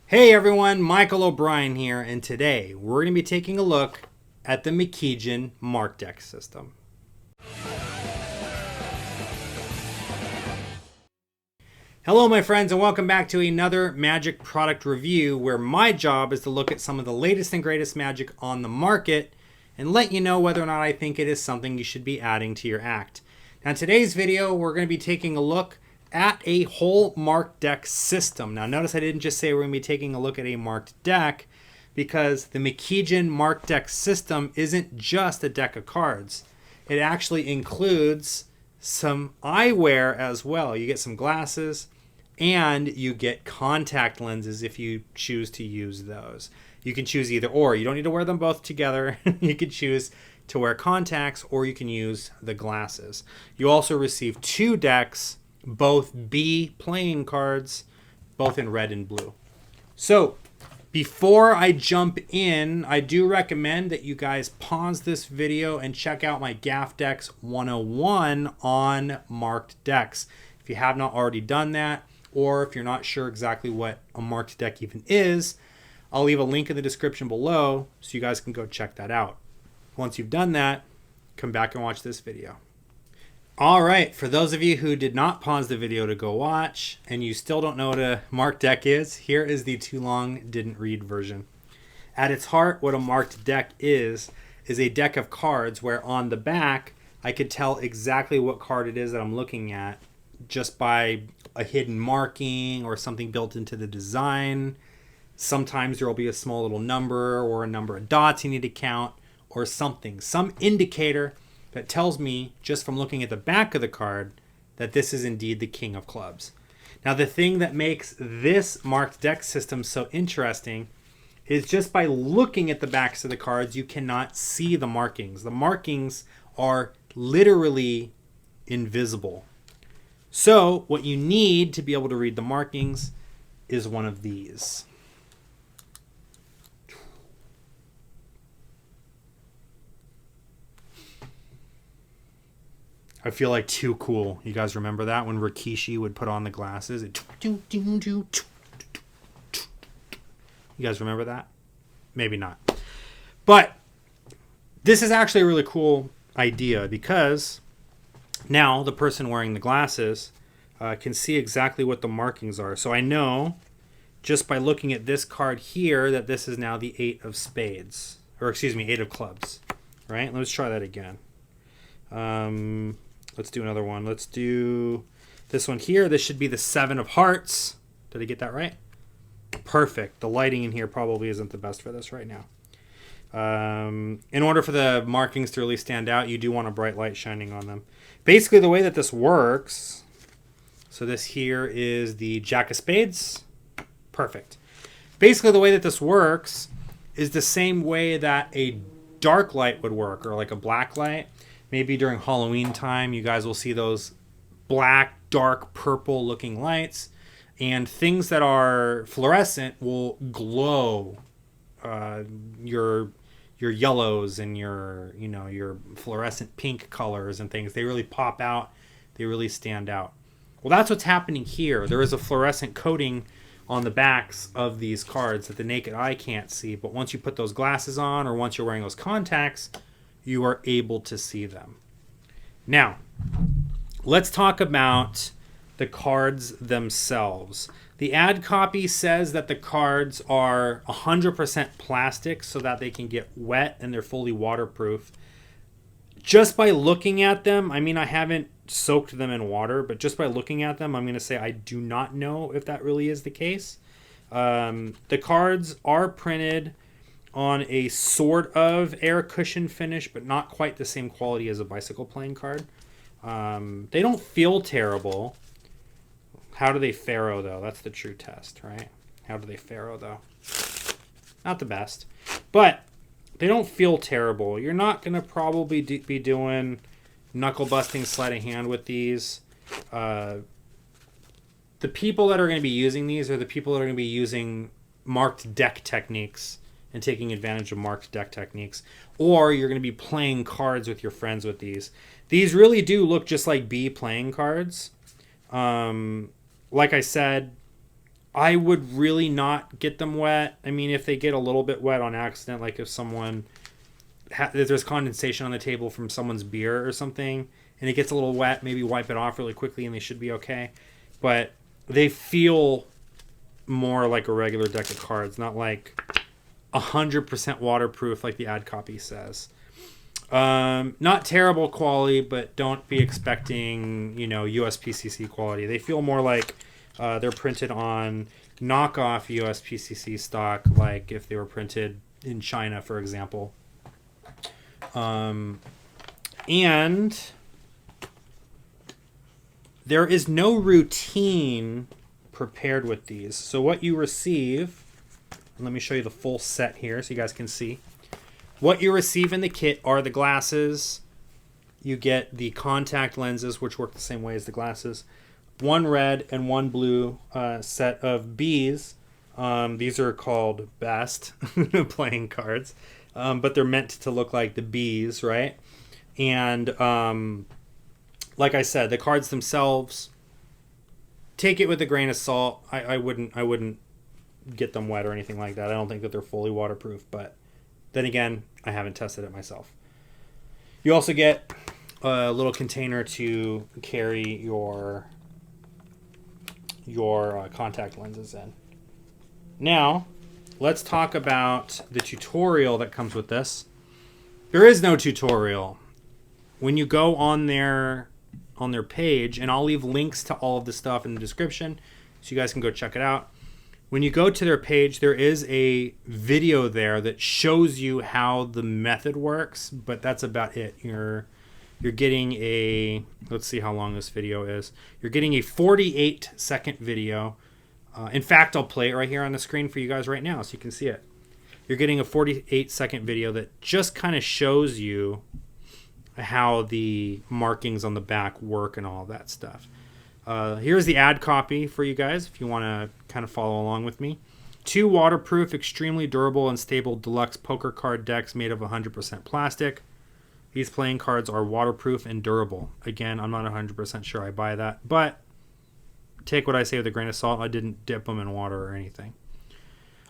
Hey everyone, Michael O'Brien here, and today we're going to be taking a look at the Mckeejin Mark Deck system. Hello my friends, and welcome back to another Magic product review where my job is to look at some of the latest and greatest Magic on the market and let you know whether or not I think it is something you should be adding to your act. Now in today's video, we're going to be taking a look at a whole marked deck system. Now notice I didn't just say we're going to be taking a look at a marked deck, because the Mckeejin marked deck system isn't just a deck of cards. It actually includes some eyewear as well. You get some glasses and you get contact lenses if you choose to use those. You can choose either or. You don't need to wear them both together. You can choose to wear contacts or you can use the glasses. You also receive 2 decks, both B playing cards, both in red and blue. So before I jump in, I do recommend that you guys pause this video and check out my Gaff Decks 101 on marked decks. If you have not already done that, or if you're not sure exactly what a marked deck even is, I'll leave a link in the description below so you guys can go check that out. Once you've done that, come back and watch this video. All right, for those of you who did not pause the video to go watch and you still don't know what a marked deck is, here is the too long didn't read version. At its heart, what a marked deck is a deck of cards where on the back I could tell exactly what card it is that I'm looking at just by a hidden marking or something built into the design. Sometimes there will be a small little number or a number of dots you need to count or something, some indicator that tells me, just from looking at the back of the card, that this is indeed the King of Clubs. Now, the thing that makes this marked deck system so interesting is just by looking at the backs of the cards, you cannot see the markings. The markings are literally invisible. So, what you need to be able to read the markings is one of these. I feel like Too Cool. You guys remember that when Rikishi would put on the glasses? You guys remember that? Maybe not. But this is actually a really cool idea because now the person wearing the glasses can see exactly what the markings are. So I know just by looking at this card here that this is now the 8 of spades. Or excuse me, 8 of clubs. Right? Let's try that again. Let's do another one. Let's do this one here. This should be the 7 of hearts. Did I get that right? Perfect. The lighting in here probably isn't the best for this right now. In order for the markings to really stand out, you do want a bright light shining on them. Basically, the way that this works, so this here is the Jack of Spades. Perfect. Basically, the way that this works is the same way that a dark light would work, or like a black light. Maybe during Halloween time, you guys will see those black, dark, purple looking lights. And things that are fluorescent will glow your yellows and your fluorescent pink colors and things. They really pop out. They really stand out. Well, that's what's happening here. There is a fluorescent coating on the backs of these cards that the naked eye can't see. But once you put those glasses on or once you're wearing those contacts, you are able to see them. Now, let's talk about the cards themselves. The ad copy says that the cards are 100% plastic so that they can get wet and they're fully waterproof. Just by looking at them, I mean, I haven't soaked them in water, but just by looking at them, I'm going to say I do not know if that really is the case. The cards are printed on a sort of air cushion finish, but not quite the same quality as a bicycle playing card. They don't feel terrible. How do they faro, though? That's the true test, right? How do they faro, though? Not the best. But they don't feel terrible. You're not going to probably be doing knuckle-busting sleight of hand with these. The people that are going to be using these are the people that are going to be using marked deck techniques and taking advantage of marked deck techniques. Or you're going to be playing cards with your friends with these. These really do look just like B playing cards. Like I said, I would really not get them wet. I mean, if they get a little bit wet on accident, like if if there's condensation on the table from someone's beer or something, and it gets a little wet, maybe wipe it off really quickly and they should be okay. But they feel more like a regular deck of cards, not like 100% waterproof like the ad copy says. Not terrible quality, but don't be expecting, USPCC quality. They feel more like they're printed on knockoff USPCC stock, like if they were printed in China, for example. And there is no routine prepared with these. So what you receive, let me show you the full set here so you guys can see. What you receive in the kit are the glasses. You get the contact lenses, which work the same way as the glasses. One red and one blue set of Bs. These are called Best playing cards. But they're meant to look like the Bs, right? And like I said, the cards themselves, take it with a grain of salt. I wouldn't get them wet or anything like that. I don't think that they're fully waterproof, but then again, I haven't tested it myself. You also get a little container to carry your contact lenses in. Now, let's talk about the tutorial that comes with this. There is no tutorial. When you go on their page, and I'll leave links to all of the stuff in the description so you guys can go check it out. When you go to their page, there is a video there that shows you how the method works, but that's about it. You're getting a, let's see how long this video is. You're getting a 48-second video. In fact, I'll play it right here on the screen for you guys right now so you can see it. You're getting a 48-second video that just kind of shows you how the markings on the back work and all that stuff. Here's the ad copy for you guys if you want to kind of follow along with me. 2 waterproof, extremely durable and stable deluxe poker card decks made of 100% plastic. These playing cards are waterproof and durable. Again, I'm not 100% sure I buy that, but take what I say with a grain of salt. I didn't dip them in water or anything.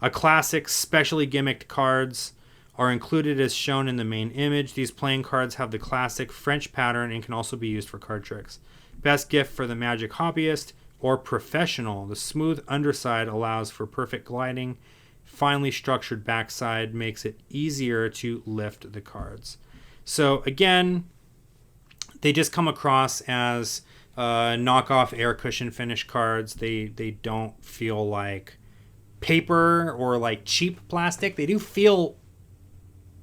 A classic, specially gimmicked cards are included as shown in the main image. These playing cards have the classic French pattern and can also be used for card tricks. Best gift for the Magic hobbyist or professional. The smooth underside allows for perfect gliding. Finely structured backside makes it easier to lift the cards. So again, they just come across as knockoff air cushion finish cards. They don't feel like paper or like cheap plastic. They do feel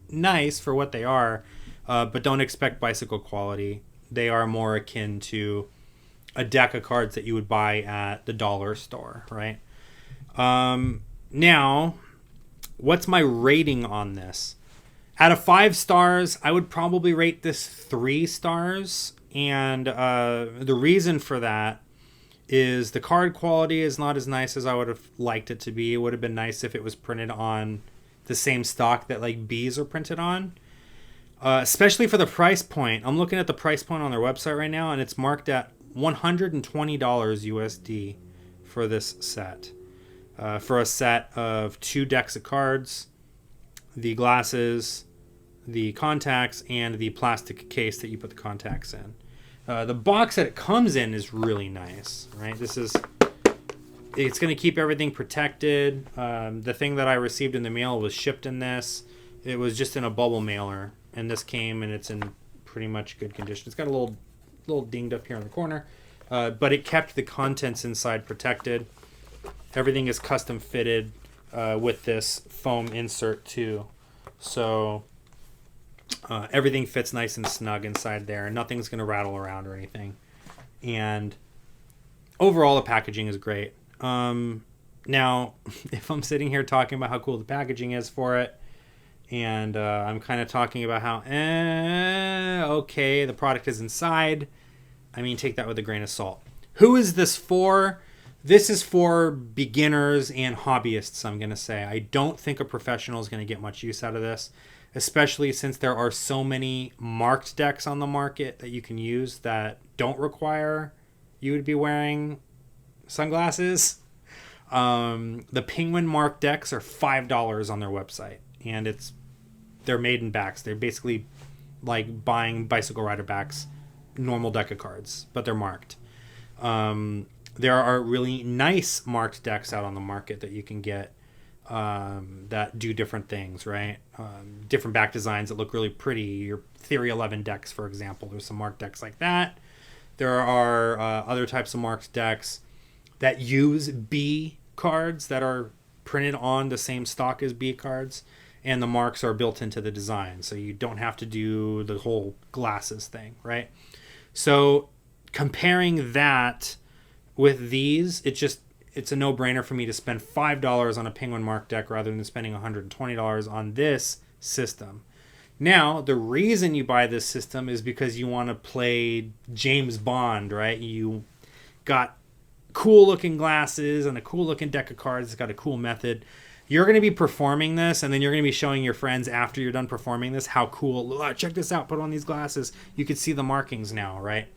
nice for what they are, but don't expect bicycle quality. They are more akin to a deck of cards that you would buy at the dollar store, right? Now, what's my rating on this? Out of 5 stars, I would probably rate this 3 stars. And the reason for that is the card quality is not as nice as I would have liked it to be. It would have been nice if it was printed on the same stock that like Bs are printed on. Especially for the price point. I'm looking at the price point on their website right now, and it's marked at $120 USD for this set. For a set of 2 decks of cards, the glasses, the contacts, and the plastic case that you put the contacts in. The box that it comes in is really nice, right? It's going to keep everything protected. The thing that I received in the mail was shipped in this. It was just in a bubble mailer, and this came and it's in pretty much good condition. It's got a little dinged up here in the corner, but it kept the contents inside protected. Everything is custom fitted with this foam insert too, so everything fits nice and snug inside there. Nothing's going to rattle around or anything, and overall the packaging is great. Now, if I'm sitting here talking about how cool the packaging is for it, and I'm kind of talking about how, okay, the product is inside, I mean, take that with a grain of salt. Who is this for? This is for beginners and hobbyists, I'm going to say. I don't think a professional is going to get much use out of this, especially since there are so many marked decks on the market that you can use that don't require you to be wearing sunglasses. The Penguin Mark decks are $5 on their website, and they're made in backs. They're basically like buying bicycle rider backs, normal deck of cards, but they're marked. There are really nice marked decks out on the market that you can get that do different things, right? Different back designs that look really pretty. Your Theory 11 decks, for example. There's some marked decks like that. There are other types of marked decks that use B cards that are printed on the same stock as B cards, and the marks are built into the design, so you don't have to do the whole glasses thing, right? So comparing that with these, it's a no-brainer for me to spend $5 on a Penguin Mark deck rather than spending $120 on this system. Now, the reason you buy this system is because you want to play James Bond, right? You got cool-looking glasses and a cool-looking deck of cards. It's got a cool method. You're going to be performing this, and then you're going to be showing your friends after you're done performing this how cool. Oh, check this out. Put on these glasses. You can see the markings now, right?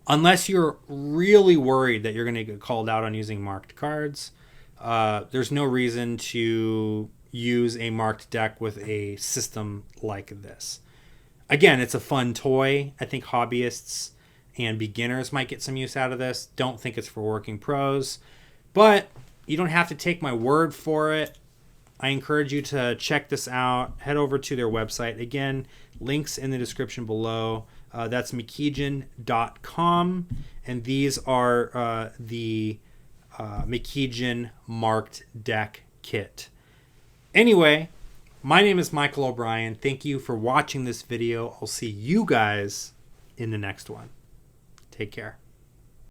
Unless you're really worried that you're going to get called out on using marked cards, there's no reason to use a marked deck with a system like this. Again, it's a fun toy. I think hobbyists and beginners might get some use out of this. Don't think it's for working pros, but you don't have to take my word for it. I encourage you to check this out. Head over to their website. Again, links in the description below. That's Mckeejin.com, and these are the Mckeejin marked deck kit. Anyway, my name is Michael O'Brien. Thank you for watching this video. I'll see you guys in the next one. Take care.